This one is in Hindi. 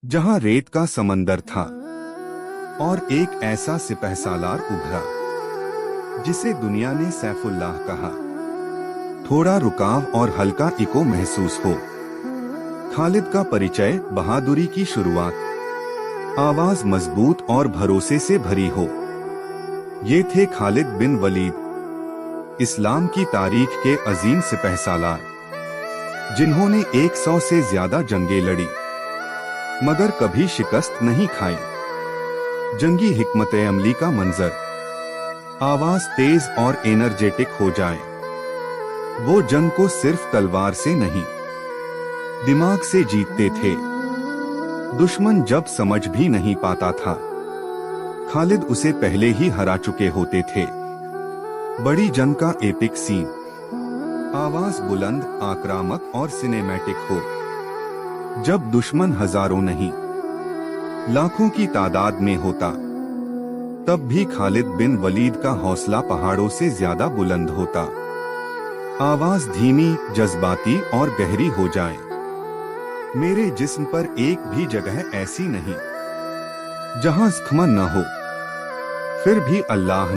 जहां रेत का समंदर था और एक ऐसा सिपहसालार उभरा जिसे दुनिया ने सैफुल्लाह कहा। थोड़ा रुकाव और हल्का इको महसूस हो। खालिद का परिचय, बहादुरी की शुरुआत, आवाज मजबूत और भरोसे से भरी हो। ये थे खालिद बिन वलीद, इस्लाम की तारीख के अजीम सिपहसालार, जिन्होंने 100 से ज्यादा जंगें लड़ी मगर कभी शिकस्त नहीं खाई। जंगी हिकमत अमली का मंजर, आवाज तेज और एनर्जेटिक हो जाए। वो जंग को सिर्फ तलवार से नहीं, दिमाग से जीतते थे। दुश्मन जब समझ भी नहीं पाता था, खालिद उसे पहले ही हरा चुके होते थे। बड़ी जंग का एपिक सीन, आवाज बुलंद, आक्रामक और सिनेमैटिक हो। जब दुश्मन हजारों नहीं, लाखों की तादाद में होता, तब भी खालिद बिन वलीद का हौसला पहाड़ों से ज्यादा बुलंद होता। आवाज धीमी, जज्बाती और गहरी हो जाए। मेरे जिस्म पर एक भी जगह ऐसी नहीं जहां जख्म न हो, फिर भी अल्लाह